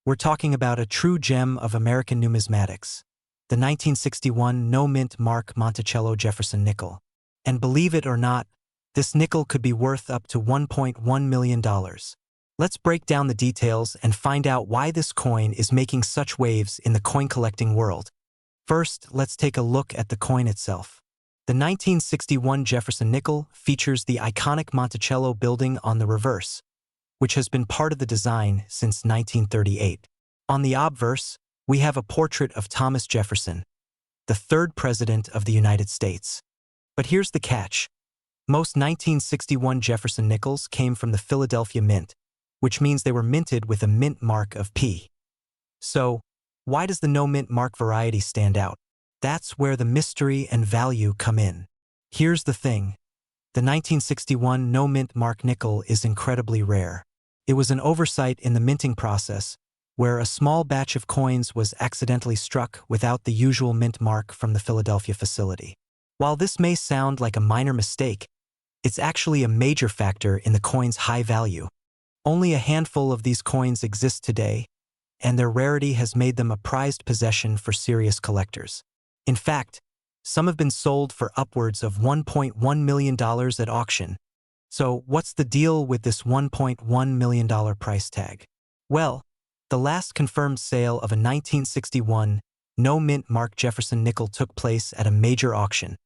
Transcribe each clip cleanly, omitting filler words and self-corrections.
We're talking about a true gem of American numismatics, the 1961 no-mint mark Monticello Jefferson nickel. And believe it or not, this nickel could be worth up to $1.1 million. Let's break down the details and find out why this coin is making such waves in the coin collecting world. First, let's take a look at the coin itself. The 1961 Jefferson nickel features the iconic Monticello building on the reverse, which has been part of the design since 1938. On the obverse, we have a portrait of Thomas Jefferson, the third president of the United States. But here's the catch. Most 1961 Jefferson nickels came from the Philadelphia Mint, which means they were minted with a mint mark of P. So, why does the no-mint mark variety stand out? That's where the mystery and value come in. Here's the thing. The 1961 no-mint mark nickel is incredibly rare. It was an oversight in the minting process, where a small batch of coins was accidentally struck without the usual mint mark from the Philadelphia facility. While this may sound like a minor mistake, it's actually a major factor in the coin's high value. Only a handful of these coins exist today, and their rarity has made them a prized possession for serious collectors. In fact, some have been sold for upwards of $1.1 million at auction. So what's the deal with this $1.1 million price tag? Well, the last confirmed sale of a 1961 no-mint mark Jefferson nickel took place at a major auction,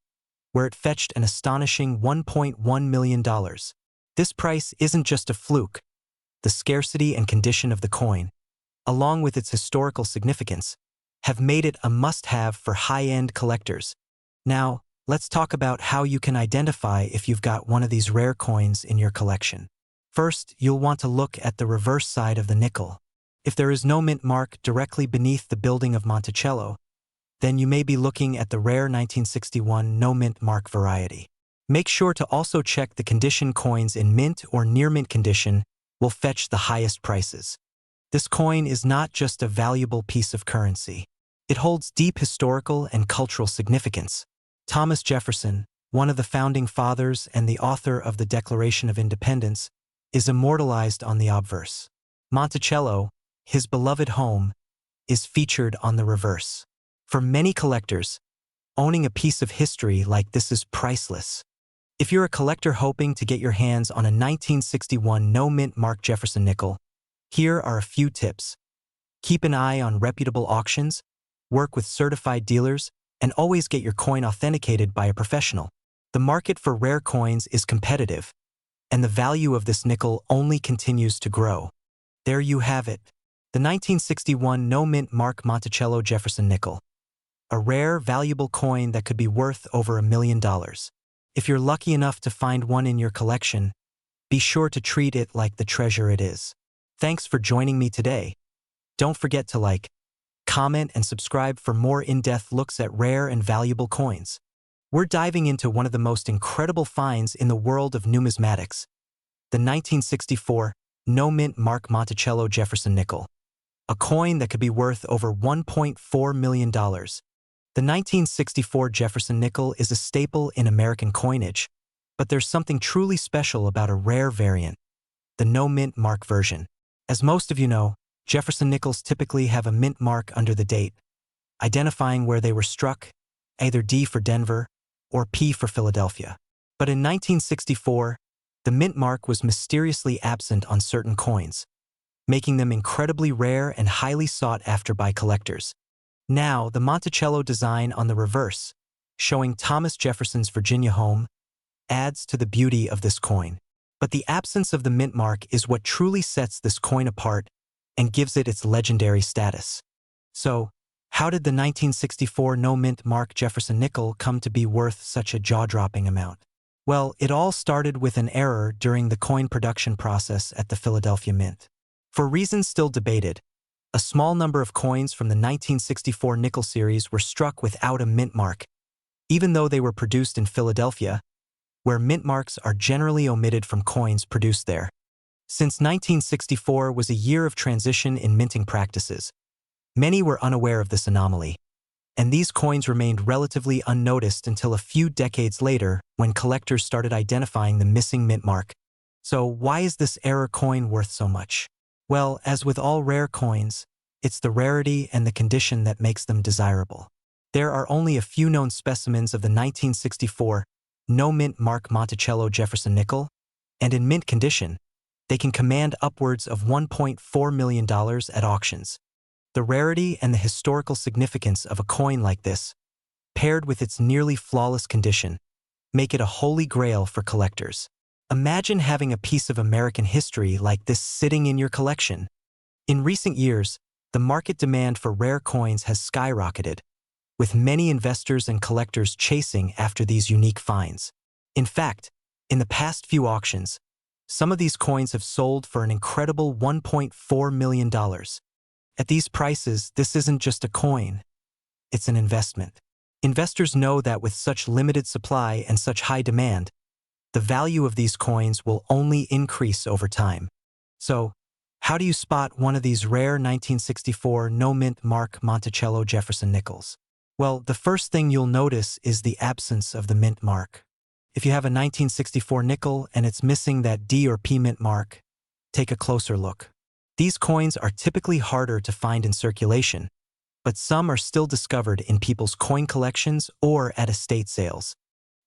where it fetched an astonishing $1.1 million. This price isn't just a fluke. The scarcity and condition of the coin, along with its historical significance, have made it a must-have for high-end collectors. Now, let's talk about how you can identify if you've got one of these rare coins in your collection. First, you'll want to look at the reverse side of the nickel. If there is no mint mark directly beneath the building of Monticello, then you may be looking at the rare 1961 no-mint mark variety. Make sure to also check the condition. Coins in mint or near-mint condition will fetch the highest prices. This coin is not just a valuable piece of currency. It holds deep historical and cultural significance. Thomas Jefferson, one of the founding fathers and the author of the Declaration of Independence, is immortalized on the obverse. Monticello, his beloved home, is featured on the reverse. For many collectors, owning a piece of history like this is priceless. If you're a collector hoping to get your hands on a 1961 no-mint mark Jefferson nickel, here are a few tips. Keep an eye on reputable auctions, work with certified dealers, and always get your coin authenticated by a professional. The market for rare coins is competitive, and the value of this nickel only continues to grow. There you have it. The 1961 no-mint mark Monticello Jefferson nickel. A rare, valuable coin that could be worth over $1 million. If you're lucky enough to find one in your collection, be sure to treat it like the treasure it is. Thanks for joining me today. Don't forget to like, comment, and subscribe for more in-depth looks at rare and valuable coins. We're diving into one of the most incredible finds in the world of numismatics, the 1964 no-mint mark Monticello Jefferson nickel, a coin that could be worth over $1.4 million. The 1964 Jefferson nickel is a staple in American coinage, but there's something truly special about a rare variant, the no-mint mark version. As most of you know, Jefferson nickels typically have a mint mark under the date, identifying where they were struck, either D for Denver or P for Philadelphia. But in 1964, the mint mark was mysteriously absent on certain coins, making them incredibly rare and highly sought after by collectors. Now, the Monticello design on the reverse, showing Thomas Jefferson's Virginia home, adds to the beauty of this coin. But the absence of the mint mark is what truly sets this coin apart and gives it its legendary status. So, how did the 1964 no-mint mark Jefferson nickel come to be worth such a jaw-dropping amount? Well, it all started with an error during the coin production process at the Philadelphia Mint. For reasons still debated, a small number of coins from the 1964 nickel series were struck without a mint mark, even though they were produced in Philadelphia, where mint marks are generally omitted from coins produced there. Since 1964 was a year of transition in minting practices, many were unaware of this anomaly, and these coins remained relatively unnoticed until a few decades later when collectors started identifying the missing mint mark. So why is this error coin worth so much? Well, as with all rare coins, it's the rarity and the condition that makes them desirable. There are only a few known specimens of the 1964 no-mint mark Monticello Jefferson nickel, and in mint condition, they can command upwards of $1.4 million at auctions. The rarity and the historical significance of a coin like this, paired with its nearly flawless condition, make it a holy grail for collectors. Imagine having a piece of American history like this sitting in your collection. In recent years, the market demand for rare coins has skyrocketed, with many investors and collectors chasing after these unique finds. In fact, in the past few auctions, some of these coins have sold for an incredible $1.4 million. At these prices, this isn't just a coin, it's an investment. Investors know that with such limited supply and such high demand, the value of these coins will only increase over time. So, how do you spot one of these rare 1964 no-mint mark Monticello Jefferson nickels? Well, the first thing you'll notice is the absence of the mint mark. If you have a 1964 nickel and it's missing that D or P mint mark, take a closer look. These coins are typically harder to find in circulation, but some are still discovered in people's coin collections or at estate sales.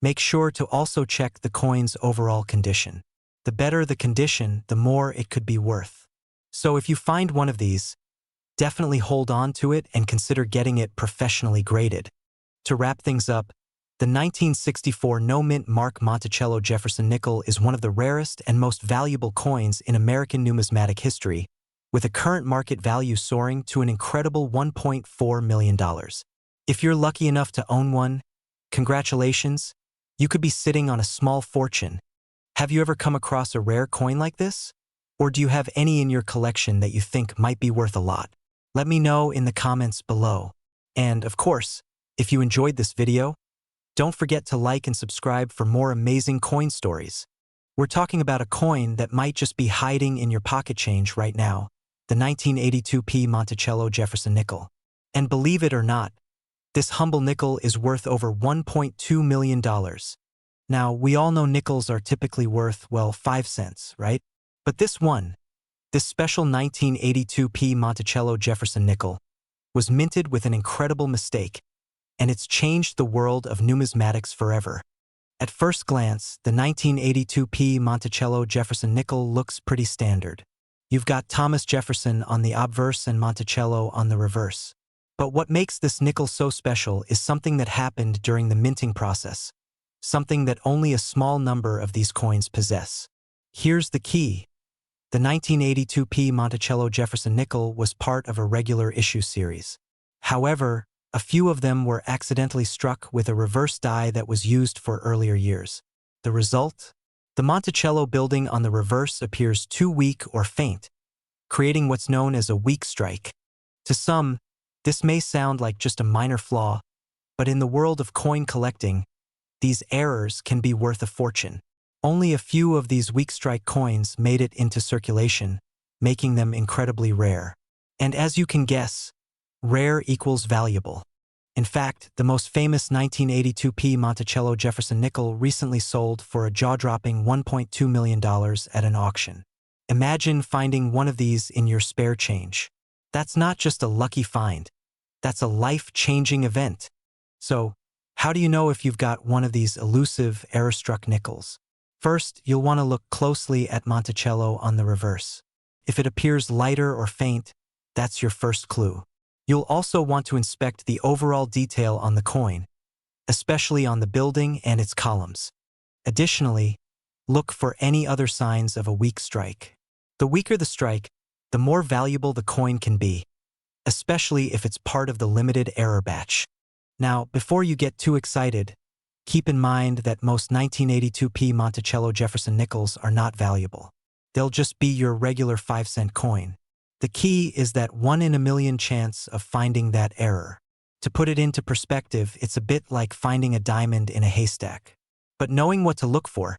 Make sure to also check the coin's overall condition. The better the condition, the more it could be worth. So if you find one of these, definitely hold on to it and consider getting it professionally graded. To wrap things up, the 1964 no-mint mark Monticello Jefferson nickel is one of the rarest and most valuable coins in American numismatic history, with a current market value soaring to an incredible $1.4 million. If you're lucky enough to own one, congratulations, you could be sitting on a small fortune. Have you ever come across a rare coin like this? Or do you have any in your collection that you think might be worth a lot? Let me know in the comments below. And of course, if you enjoyed this video, don't forget to like and subscribe for more amazing coin stories. We're talking about a coin that might just be hiding in your pocket change right now, the 1982p Monticello Jefferson nickel. And believe it or not, this humble nickel is worth over $1.2 million. Now, we all know nickels are typically worth, well, 5 cents, right? But this special 1982p Monticello Jefferson nickel, was minted with an incredible mistake, and it's changed the world of numismatics forever. At first glance, the 1982p Monticello Jefferson nickel looks pretty standard. You've got Thomas Jefferson on the obverse and Monticello on the reverse. But what makes this nickel so special is something that happened during the minting process, something that only a small number of these coins possess. Here's the key. The 1982p Monticello Jefferson nickel was part of a regular issue series. However, a few of them were accidentally struck with a reverse die that was used for earlier years. The result? The Monticello building on the reverse appears too weak or faint, creating what's known as a weak strike. To some, this may sound like just a minor flaw, but in the world of coin collecting, these errors can be worth a fortune. Only a few of these weak strike coins made it into circulation, making them incredibly rare. And as you can guess, rare equals valuable. In fact, the most famous 1982p Monticello Jefferson nickel recently sold for a jaw-dropping $1.2 million at an auction. Imagine finding one of these in your spare change. That's not just a lucky find, that's a life-changing event. So, how do you know if you've got one of these elusive, error-struck nickels? First, you'll want to look closely at Monticello on the reverse. If it appears lighter or faint, that's your first clue. You'll also want to inspect the overall detail on the coin, especially on the building and its columns. Additionally, look for any other signs of a weak strike. The weaker the strike, the more valuable the coin can be, especially if it's part of the limited error batch. Now, before you get too excited, keep in mind that most 1982p Monticello Jefferson nickels are not valuable. They'll just be your regular 5-cent coin. The key is that 1 in a million chance of finding that error. To put it into perspective, it's a bit like finding a diamond in a haystack. But knowing what to look for,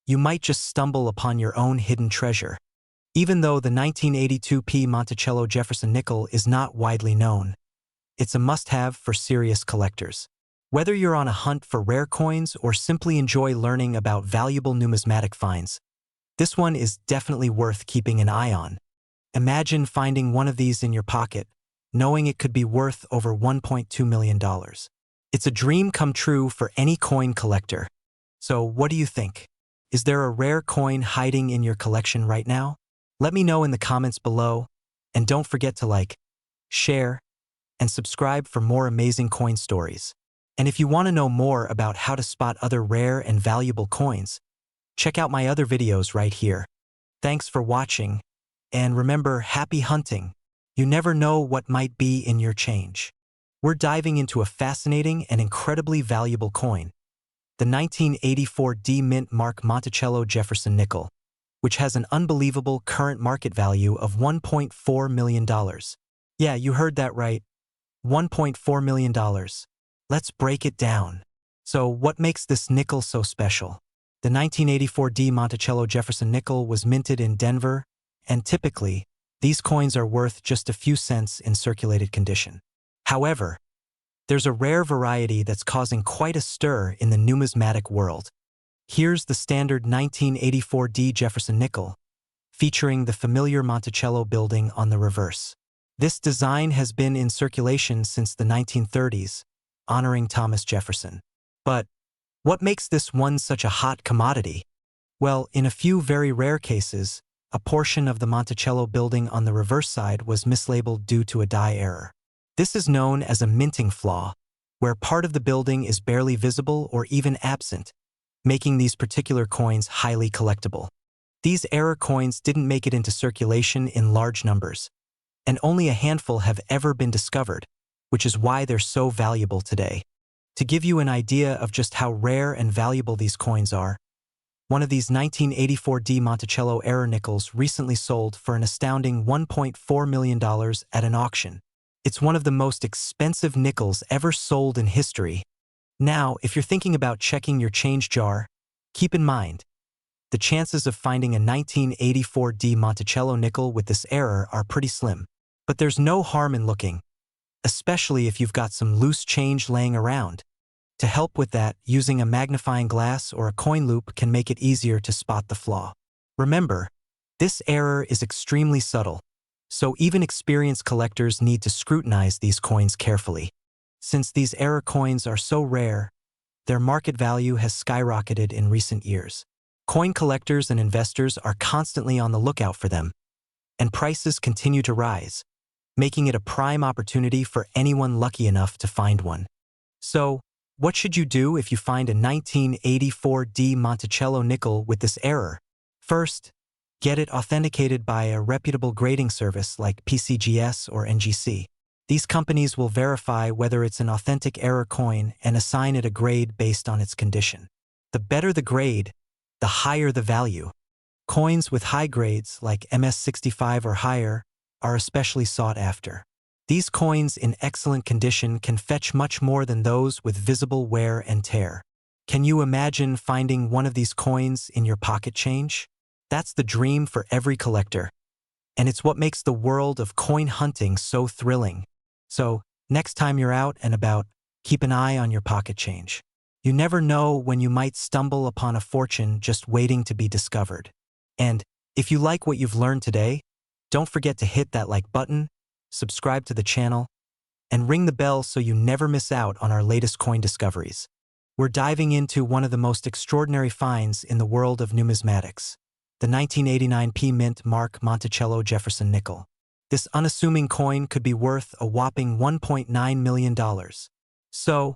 you might just stumble upon your own hidden treasure. Even though the 1982p Monticello Jefferson nickel is not widely known, it's a must-have for serious collectors. Whether you're on a hunt for rare coins or simply enjoy learning about valuable numismatic finds, this one is definitely worth keeping an eye on. Imagine finding one of these in your pocket, knowing it could be worth over $1.2 million. It's a dream come true for any coin collector. So what do you think? Is there a rare coin hiding in your collection right now? Let me know in the comments below, and don't forget to like, share, and subscribe for more amazing coin stories. And if you want to know more about how to spot other rare and valuable coins, check out my other videos right here. Thanks for watching, and remember, happy hunting. You never know what might be in your change. We're diving into a fascinating and incredibly valuable coin, the 1984 D-Mint Mark Monticello Jefferson nickel, which has an unbelievable current market value of $1.4 million. Yeah, you heard that right. $1.4 million. Let's break it down. So what makes this nickel so special? The 1984 D Monticello Jefferson nickel was minted in Denver, and typically, these coins are worth just a few cents in circulated condition. However, there's a rare variety that's causing quite a stir in the numismatic world. Here's the standard 1984 D Jefferson nickel, featuring the familiar Monticello building on the reverse. This design has been in circulation since the 1930s, honoring Thomas Jefferson. But what makes this one such a hot commodity? Well, in a few very rare cases, a portion of the Monticello building on the reverse side was mislabeled due to a die error. This is known as a minting flaw, where part of the building is barely visible or even absent, making these particular coins highly collectible. These error coins didn't make it into circulation in large numbers, and only a handful have ever been discovered, which is why they're so valuable today. To give you an idea of just how rare and valuable these coins are, one of these 1984 D Monticello error nickels recently sold for an astounding $1.4 million at an auction. It's one of the most expensive nickels ever sold in history. Now, if you're thinking about checking your change jar, keep in mind, the chances of finding a 1984 D Monticello nickel with this error are pretty slim. But there's no harm in looking, especially if you've got some loose change laying around. To help with that, using a magnifying glass or a coin loop can make it easier to spot the flaw. Remember, this error is extremely subtle, so even experienced collectors need to scrutinize these coins carefully. Since these error coins are so rare, their market value has skyrocketed in recent years. Coin collectors and investors are constantly on the lookout for them, and prices continue to rise, making it a prime opportunity for anyone lucky enough to find one. So, what should you do if you find a 1984 D Monticello nickel with this error? First, get it authenticated by a reputable grading service like PCGS or NGC. These companies will verify whether it's an authentic error coin and assign it a grade based on its condition. The better the grade, the higher the value. Coins with high grades, like MS65 or higher, are especially sought after. These coins in excellent condition can fetch much more than those with visible wear and tear. Can you imagine finding one of these coins in your pocket change? That's the dream for every collector, and it's what makes the world of coin hunting so thrilling. So, next time you're out and about, keep an eye on your pocket change. You never know when you might stumble upon a fortune just waiting to be discovered. And if you like what you've learned today, don't forget to hit that like button, subscribe to the channel, and ring the bell so you never miss out on our latest coin discoveries. We're diving into one of the most extraordinary finds in the world of numismatics, the 1989 P-Mint Mark Monticello Jefferson nickel. This unassuming coin could be worth a whopping $1.9 million. So,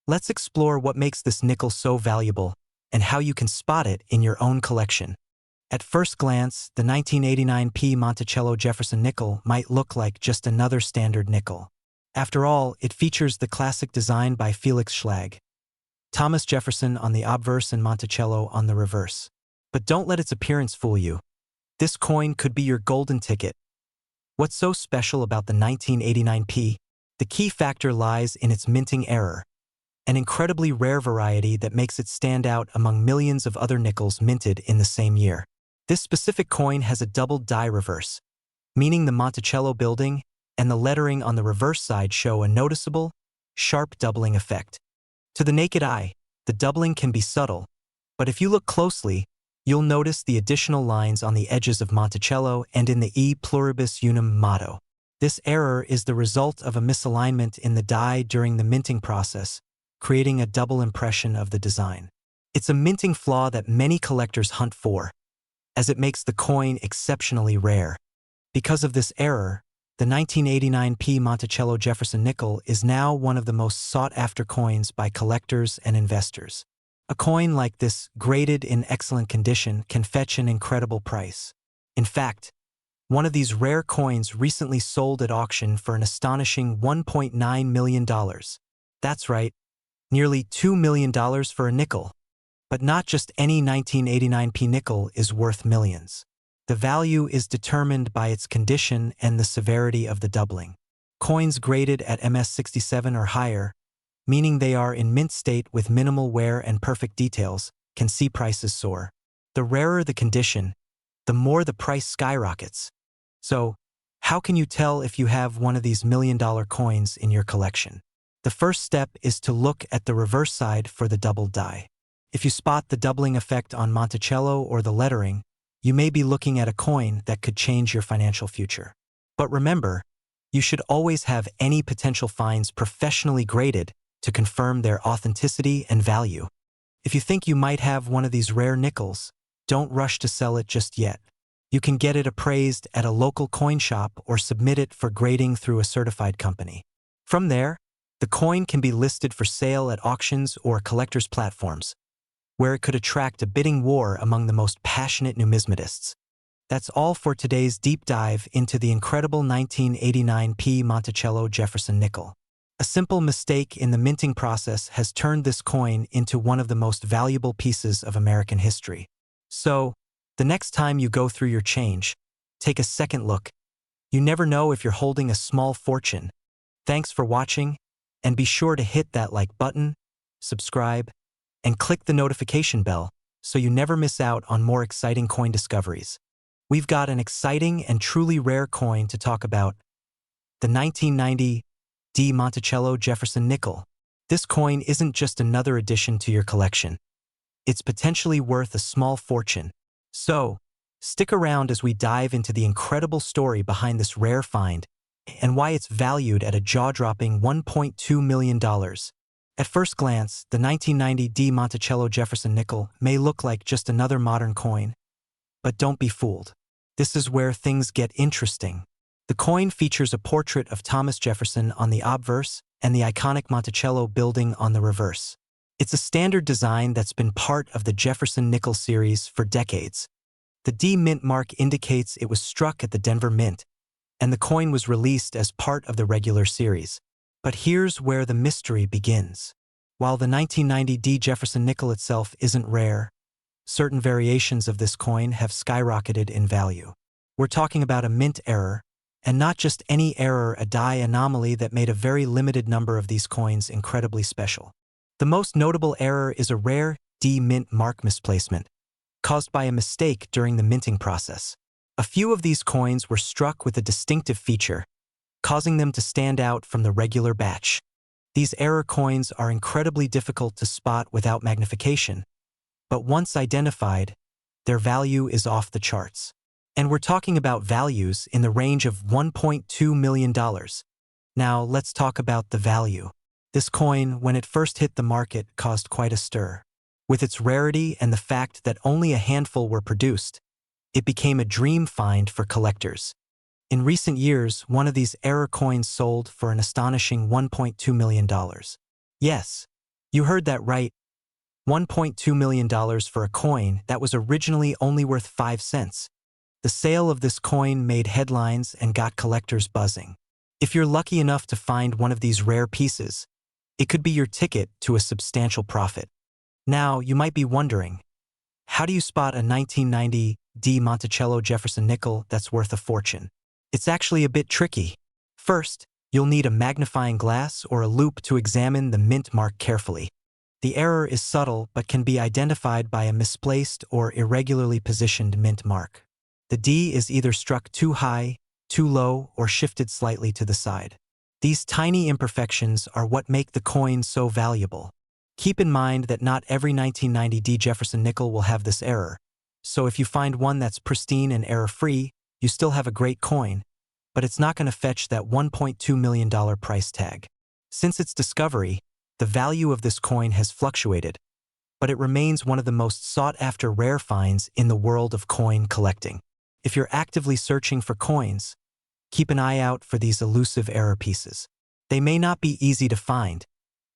let's explore what makes this nickel so valuable and how you can spot it in your own collection. At first glance, the 1989 P Monticello Jefferson nickel might look like just another standard nickel. After all, it features the classic design by Felix Schlag, Thomas Jefferson on the obverse and Monticello on the reverse. But don't let its appearance fool you. This coin could be your golden ticket. What's so special about the 1989 P? The key factor lies in its minting error, an incredibly rare variety that makes it stand out among millions of other nickels minted in the same year. This specific coin has a doubled die reverse, meaning the Monticello building and the lettering on the reverse side show a noticeable, sharp doubling effect. To the naked eye, the doubling can be subtle, but if you look closely, You'll notice the additional lines on the edges of Monticello and in the E pluribus unum motto. This error is the result of a misalignment in the die during the minting process, creating a double impression of the design. It's a minting flaw that many collectors hunt for, as it makes the coin exceptionally rare. Because of this error, the 1989p Monticello Jefferson nickel is now one of the most sought-after coins by collectors and investors. A coin like this, graded in excellent condition, can fetch an incredible price. In fact, one of these rare coins recently sold at auction for an astonishing $1.9 million. That's right, nearly $2 million for a nickel. But not just any 1989p nickel is worth millions. The value is determined by its condition and the severity of the doubling. Coins graded at MS67 or higher, meaning they are in mint state with minimal wear and perfect details, can see prices soar. The rarer the condition, the more the price skyrockets. So, how can you tell if you have one of these million-dollar coins in your collection? The first step is to look at the reverse side for the doubled die. If you spot the doubling effect on Monticello or the lettering, you may be looking at a coin that could change your financial future. But remember, you should always have any potential finds professionally graded to confirm their authenticity and value. If you think you might have one of these rare nickels, don't rush to sell it just yet. You can get it appraised at a local coin shop or submit it for grading through a certified company. From there, the coin can be listed for sale at auctions or collectors' platforms, where it could attract a bidding war among the most passionate numismatists. That's all for today's deep dive into the incredible 1989p Monticello Jefferson nickel. A simple mistake in the minting process has turned this coin into one of the most valuable pieces of American history. So, the next time you go through your change, take a second look. You never know if you're holding a small fortune. Thanks for watching, and be sure to hit that like button, subscribe, and click the notification bell so you never miss out on more exciting coin discoveries. We've got an exciting and truly rare coin to talk about, the 1990 D Monticello Jefferson nickel. This coin isn't just another addition to your collection. It's potentially worth a small fortune. So, stick around as we dive into the incredible story behind this rare find and why it's valued at a jaw-dropping $1.2 million. At first glance, the 1990 D Monticello Jefferson nickel may look like just another modern coin. But don't be fooled. This is where things get interesting. The coin features a portrait of Thomas Jefferson on the obverse and the iconic Monticello building on the reverse. It's a standard design that's been part of the Jefferson nickel series for decades. The D mint mark indicates it was struck at the Denver Mint, and the coin was released as part of the regular series. But here's where the mystery begins. While the 1990 D Jefferson nickel itself isn't rare, certain variations of this coin have skyrocketed in value. We're talking about a mint error, and not just any error, a die anomaly that made a very limited number of these coins incredibly special. The most notable error is a rare D mint mark misplacement, caused by a mistake during the minting process. A few of these coins were struck with a distinctive feature, causing them to stand out from the regular batch. These error coins are incredibly difficult to spot without magnification, but once identified, their value is off the charts. And we're talking about values in the range of $1.2 million. Now, let's talk about the value. This coin, when it first hit the market, caused quite a stir. With its rarity and the fact that only a handful were produced, it became a dream find for collectors. In recent years, one of these error coins sold for an astonishing $1.2 million. Yes, you heard that right. $1.2 million for a coin that was originally only worth 5 cents. The sale of this coin made headlines and got collectors buzzing. If you're lucky enough to find one of these rare pieces, it could be your ticket to a substantial profit. Now, you might be wondering, how do you spot a 1990 D Monticello Jefferson nickel that's worth a fortune? It's actually a bit tricky. First, you'll need a magnifying glass or a loupe to examine the mint mark carefully. The error is subtle but can be identified by a misplaced or irregularly positioned mint mark. The D is either struck too high, too low, or shifted slightly to the side. These tiny imperfections are what make the coin so valuable. Keep in mind that not every 1990 D Jefferson nickel will have this error, So if you find one that's pristine and error-free, you still have a great coin, but it's not going to fetch that $1.2 million price tag. Since its discovery, the value of this coin has fluctuated, but it remains one of the most sought-after rare finds in the world of coin collecting. If you're actively searching for coins, keep an eye out for these elusive error pieces. They may not be easy to find,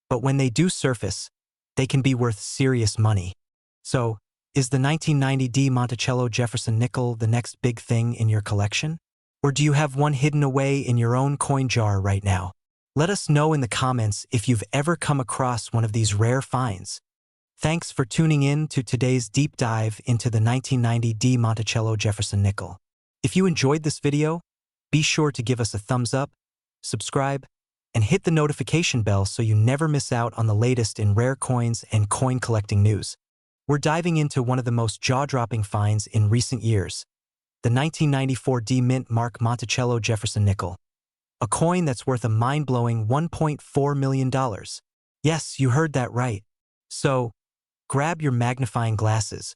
but when they do surface, they can be worth serious money. So, is the 1990 Monticello Jefferson nickel the next big thing in your collection? Or do you have one hidden away in your own coin jar right now? Let us know in the comments if you've ever come across one of these rare finds. Thanks for tuning in to today's deep dive into the 1990 Monticello Jefferson nickel. If you enjoyed this video, be sure to give us a thumbs up, subscribe, and hit the notification bell so you never miss out on the latest in rare coins and coin collecting news. We're diving into one of the most jaw-dropping finds in recent years, the 1994 Mint Mark Monticello Jefferson nickel, a coin that's worth a mind-blowing $1.4 million. Yes, you heard that right. So, grab your magnifying glasses,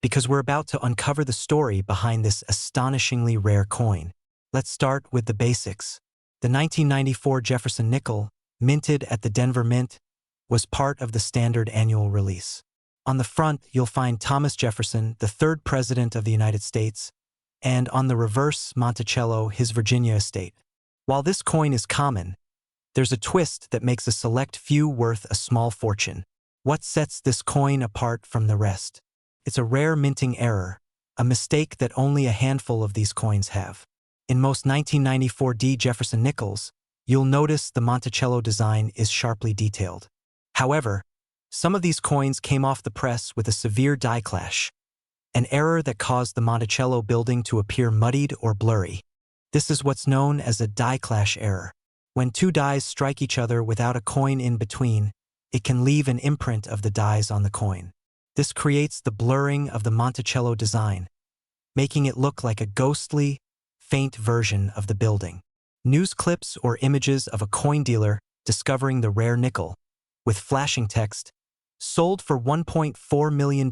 because we're about to uncover the story behind this astonishingly rare coin. Let's start with the basics. The 1994 Jefferson nickel, minted at the Denver Mint, was part of the standard annual release. On the front, you'll find Thomas Jefferson, the third president of the United States, and on the reverse, Monticello, his Virginia estate. While this coin is common, there's a twist that makes a select few worth a small fortune. What sets this coin apart from the rest? It's a rare minting error, a mistake that only a handful of these coins have. In most 1994 Jefferson nickels, you'll notice the Monticello design is sharply detailed. However, some of these coins came off the press with a severe die clash, an error that caused the Monticello building to appear muddied or blurry. This is what's known as a die clash error. When two dies strike each other without a coin in between, it can leave an imprint of the dies on the coin. This creates the blurring of the Monticello design, making it look like a ghostly, faint version of the building. News clips or images of a coin dealer discovering the rare nickel, with flashing text, sold for $1.4 million.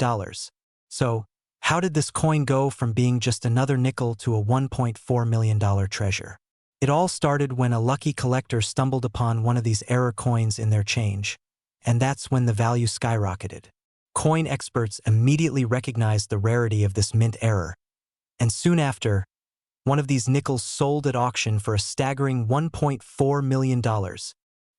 So, how did this coin go from being just another nickel to a $1.4 million treasure? It all started when a lucky collector stumbled upon one of these error coins in their change, and that's when the value skyrocketed. Coin experts immediately recognized the rarity of this mint error, and soon after, one of these nickels sold at auction for a staggering $1.4 million.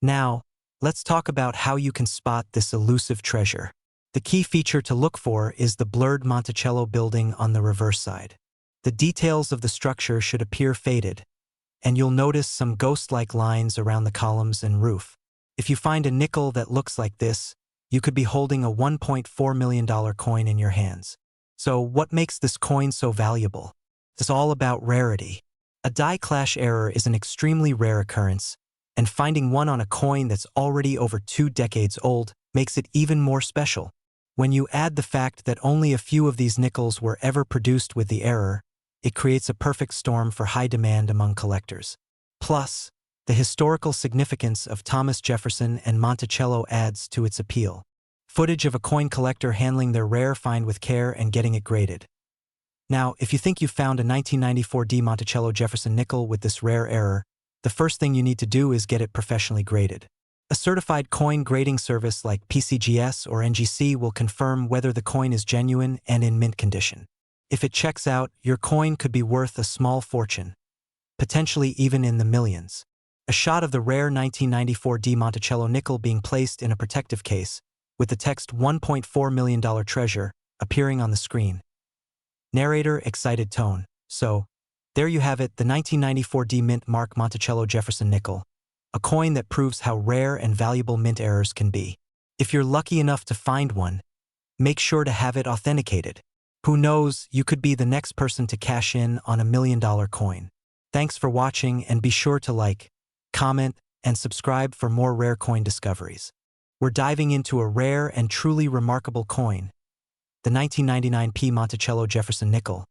Now, let's talk about how you can spot this elusive treasure. The key feature to look for is the blurred Monticello building on the reverse side. The details of the structure should appear faded, and you'll notice some ghost-like lines around the columns and roof. If you find a nickel that looks like this, you could be holding a $1.4 million coin in your hands. So what makes this coin so valuable? It's all about rarity. A die clash error is an extremely rare occurrence, and finding one on a coin that's already over 2 decades old makes it even more special. When you add the fact that only a few of these nickels were ever produced with the error, it creates a perfect storm for high demand among collectors. Plus, the historical significance of Thomas Jefferson and Monticello adds to its appeal. Footage of a coin collector handling their rare find with care and getting it graded. Now, if you think you've found a 1994 Monticello Jefferson nickel with this rare error, the first thing you need to do is get it professionally graded. A certified coin grading service like PCGS or NGC will confirm whether the coin is genuine and in mint condition. If it checks out, your coin could be worth a small fortune, potentially even in the millions. A shot of the rare 1994 Monticello nickel being placed in a protective case, with the text $1.4 million treasure appearing on the screen. Narrator excited tone. So, there you have it, the 1994 Mint Mark Monticello Jefferson nickel, a coin that proves how rare and valuable mint errors can be. If you're lucky enough to find one, make sure to have it authenticated. Who knows, you could be the next person to cash in on $1 million coin. Thanks for watching, and be sure to like, comment, and subscribe for more rare coin discoveries. We're diving into a rare and truly remarkable coin, the 1999 Monticello Jefferson nickel,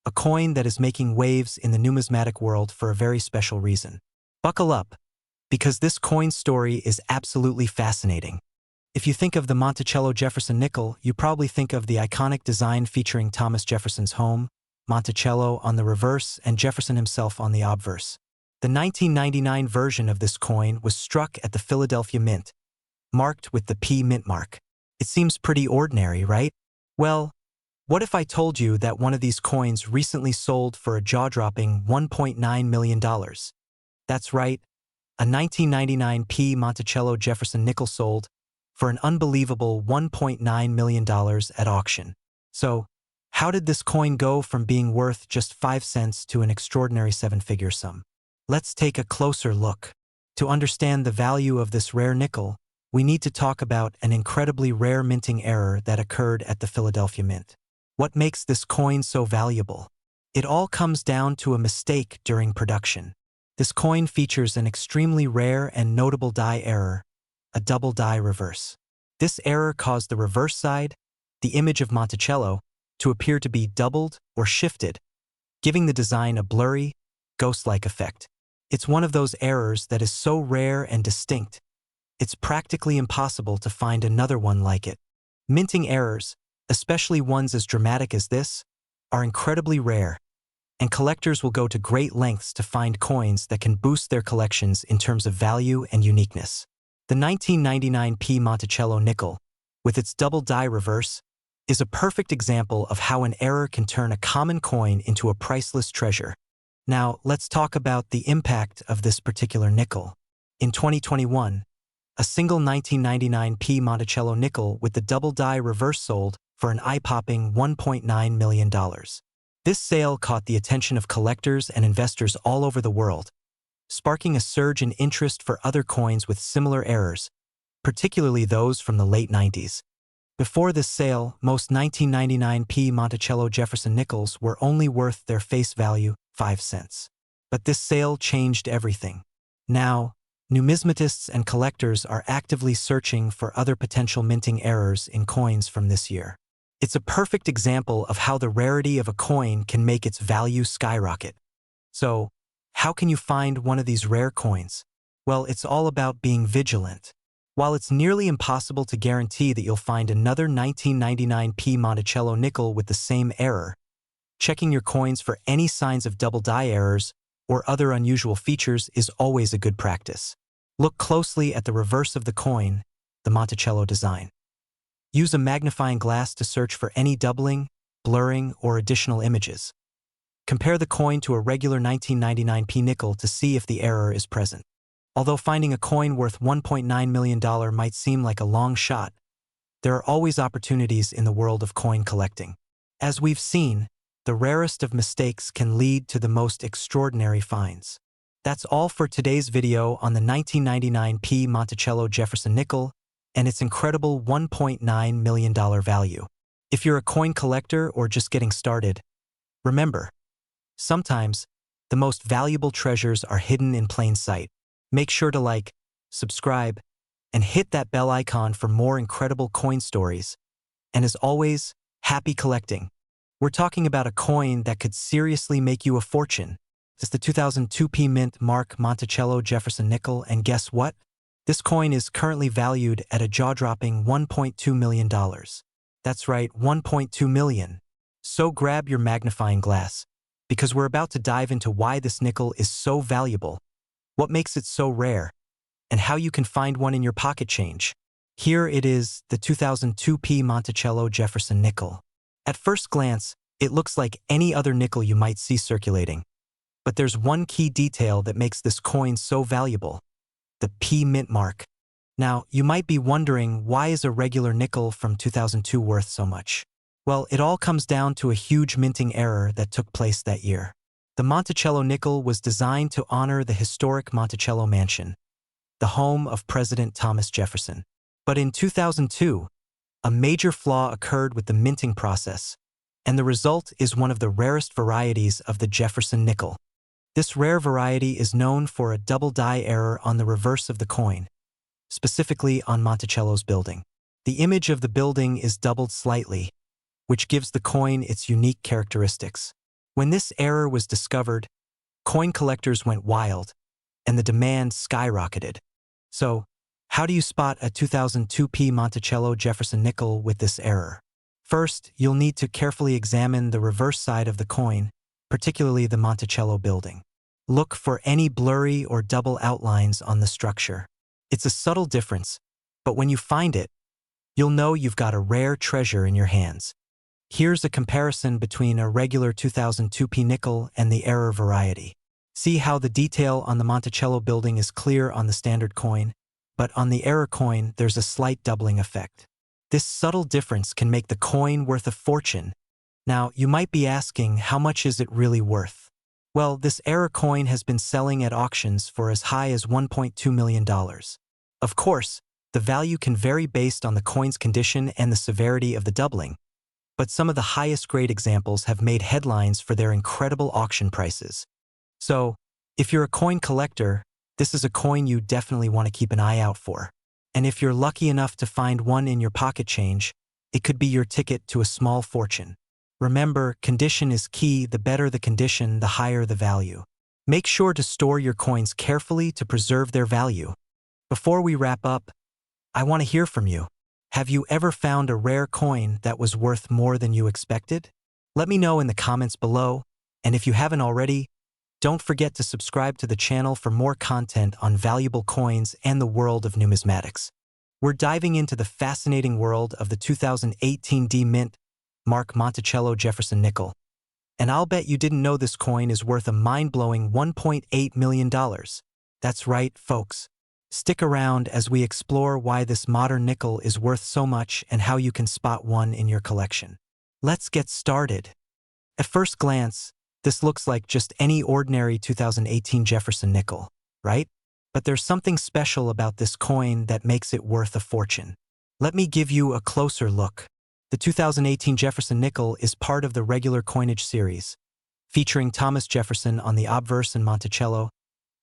a coin that is making waves in the numismatic world for a very special reason. Buckle up, because this coin story is absolutely fascinating. If you think of the Monticello Jefferson nickel, you probably think of the iconic design featuring Thomas Jefferson's home, Monticello on the reverse and Jefferson himself on the obverse. The 1999 version of this coin was struck at the Philadelphia Mint, marked with the P mint mark. It seems pretty ordinary, right? Well, what if I told you that one of these coins recently sold for a jaw-dropping $1.9 million? That's right, a 1999 P Monticello Jefferson nickel sold for an unbelievable $1.9 million at auction. So, how did this coin go from being worth just 5 cents to an extraordinary seven-figure sum? Let's take a closer look. To understand the value of this rare nickel, we need to talk about an incredibly rare minting error that occurred at the Philadelphia Mint. What makes this coin so valuable? It all comes down to a mistake during production. This coin features an extremely rare and notable die error, a double die reverse. This error caused the reverse side, the image of Monticello, to appear to be doubled or shifted, giving the design a blurry, ghost-like effect. It's one of those errors that is so rare and distinct, it's practically impossible to find another one like it. Minting errors, especially ones as dramatic as this, are incredibly rare, and collectors will go to great lengths to find coins that can boost their collections in terms of value and uniqueness. The 1999 P Monticello nickel, with its double die reverse, is a perfect example of how an error can turn a common coin into a priceless treasure. Now, let's talk about the impact of this particular nickel. In 2021, a single 1999 P Monticello nickel with the double die reverse sold for an eye-popping $1.9 million. This sale caught the attention of collectors and investors all over the world, sparking a surge in interest for other coins with similar errors, particularly those from the late 90s. Before this sale, most 1999 P Monticello Jefferson nickels were only worth their face value, 5 cents. But this sale changed everything. Now, numismatists and collectors are actively searching for other potential minting errors in coins from this year. It's a perfect example of how the rarity of a coin can make its value skyrocket. So, how can you find one of these rare coins? Well, it's all about being vigilant. While it's nearly impossible to guarantee that you'll find another 1999 P Monticello nickel with the same error, checking your coins for any signs of double die errors or other unusual features is always a good practice. Look closely at the reverse of the coin, the Monticello design. Use a magnifying glass to search for any doubling, blurring, or additional images. Compare the coin to a regular 1999 P nickel to see if the error is present. Although finding a coin worth $1.9 million might seem like a long shot, there are always opportunities in the world of coin collecting. As we've seen, the rarest of mistakes can lead to the most extraordinary finds. That's all for today's video on the 1999 P Monticello Jefferson nickel and its incredible $1.9 million value. If you're a coin collector or just getting started, remember, sometimes the most valuable treasures are hidden in plain sight. Make sure to like, subscribe, and hit that bell icon for more incredible coin stories. And as always, happy collecting. We're talking about a coin that could seriously make you a fortune. It's the 2002 P Mint Mark Monticello Jefferson nickel, and guess what? This coin is currently valued at a jaw-dropping $1.2 million. That's right, $1.2 million. So grab your magnifying glass, because we're about to dive into why this nickel is so valuable, what makes it so rare, and how you can find one in your pocket change. Here it is, the 2002 P Monticello Jefferson nickel. At first glance, it looks like any other nickel you might see circulating. But there's one key detail that makes this coin so valuable: the P mint mark. Now, you might be wondering, why is a regular nickel from 2002 worth so much? Well, it all comes down to a huge minting error that took place that year. The Monticello nickel was designed to honor the historic Monticello Mansion, the home of President Thomas Jefferson. But in 2002, a major flaw occurred with the minting process, and the result is one of the rarest varieties of the Jefferson nickel. This rare variety is known for a double die error on the reverse of the coin, specifically on Monticello's building. The image of the building is doubled slightly, which gives the coin its unique characteristics. When this error was discovered, coin collectors went wild, and the demand skyrocketed. So, How do you spot a 2002p Monticello Jefferson nickel with this error? First, you'll need to carefully examine the reverse side of the coin, particularly the Monticello building. Look for any blurry or double outlines on the structure. It's a subtle difference, but when you find it, you'll know you've got a rare treasure in your hands. Here's a comparison between a regular 2002p nickel and the error variety. See how the detail on the Monticello building is clear on the standard coin, but on the error coin there's a slight doubling effect. This subtle difference can make the coin worth a fortune. Now, you might be asking, how much is it really worth? Well, this error coin has been selling at auctions for as high as $1.2 million. Of course, the value can vary based on the coin's condition and the severity of the doubling, but some of the highest grade examples have made headlines for their incredible auction prices. So, if you're a coin collector, this is a coin you definitely want to keep an eye out for. And if you're lucky enough to find one in your pocket change, it could be your ticket to a small fortune. Remember, condition is key. The better the condition, the higher the value. Make sure to store your coins carefully to preserve their value. Before we wrap up, I want to hear from you. Have you ever found a rare coin that was worth more than you expected? Let me know in the comments below, and if you haven't already, don't forget to subscribe to the channel for more content on valuable coins and the world of numismatics. We're diving into the fascinating world of the 2018 D-Mint Mark Monticello Jefferson nickel. And I'll bet you didn't know this coin is worth a mind-blowing $1.8 million. That's right, folks. Stick around as we explore why this modern nickel is worth so much and how you can spot one in your collection. Let's get started. At first glance, this looks like just any ordinary 2018 Jefferson nickel, right? But there's something special about this coin that makes it worth a fortune. Let me give you a closer look. The 2018 Jefferson nickel is part of the regular coinage series, featuring Thomas Jefferson on the obverse and Monticello,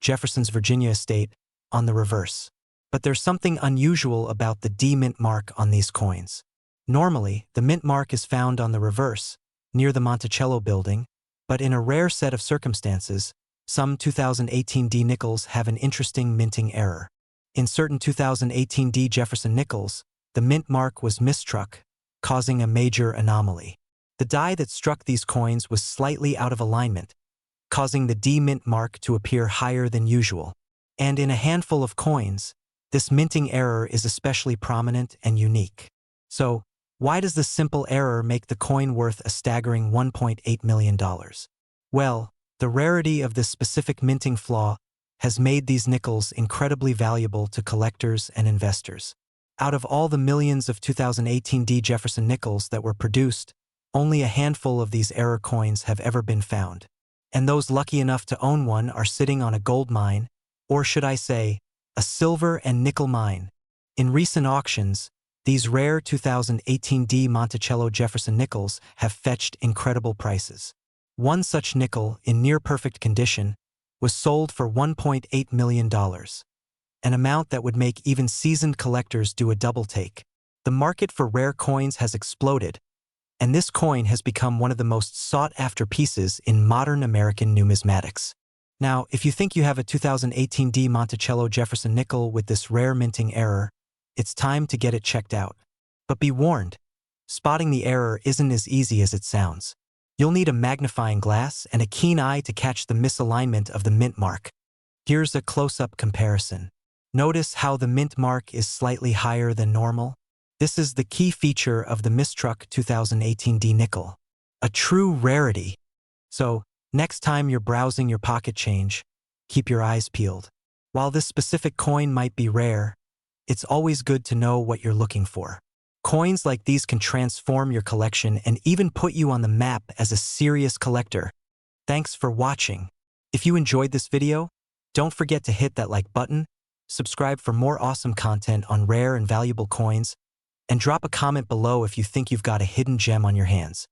Jefferson's Virginia estate, on the reverse. But there's something unusual about the D-Mint mark on these coins. Normally, the mint mark is found on the reverse, near the Monticello building, but in a rare set of circumstances, some 2018 D nickels have an interesting minting error. In certain 2018 D Jefferson nickels, the mint mark was misstruck, causing a major anomaly. The die that struck these coins was slightly out of alignment, causing the D mint mark to appear higher than usual. And in a handful of coins, this minting error is especially prominent and unique. So, why does this simple error make the coin worth a staggering $1.8 million? Well, the rarity of this specific minting flaw has made these nickels incredibly valuable to collectors and investors. Out of all the millions of 2018 D Jefferson nickels that were produced, only a handful of these error coins have ever been found. And those lucky enough to own one are sitting on a gold mine, or should I say, a silver and nickel mine. In recent auctions, these rare 2018 D Monticello Jefferson nickels have fetched incredible prices. One such nickel, in near-perfect condition, was sold for $1.8 million, an amount that would make even seasoned collectors do a double-take. The market for rare coins has exploded, and this coin has become one of the most sought-after pieces in modern American numismatics. Now, if you think you have a 2018 D Monticello Jefferson nickel with this rare minting error, it's time to get it checked out. But be warned, spotting the error isn't as easy as it sounds. You'll need a magnifying glass and a keen eye to catch the misalignment of the mint mark. Here's a close-up comparison. Notice how the mint mark is slightly higher than normal? This is the key feature of the mistruck 2018 D nickel. A true rarity. So, next time you're browsing your pocket change, keep your eyes peeled. While this specific coin might be rare, it's always good to know what you're looking for. Coins like these can transform your collection and even put you on the map as a serious collector. Thanks for watching. If you enjoyed this video, don't forget to hit that like button, subscribe for more awesome content on rare and valuable coins, and drop a comment below if you think you've got a hidden gem on your hands.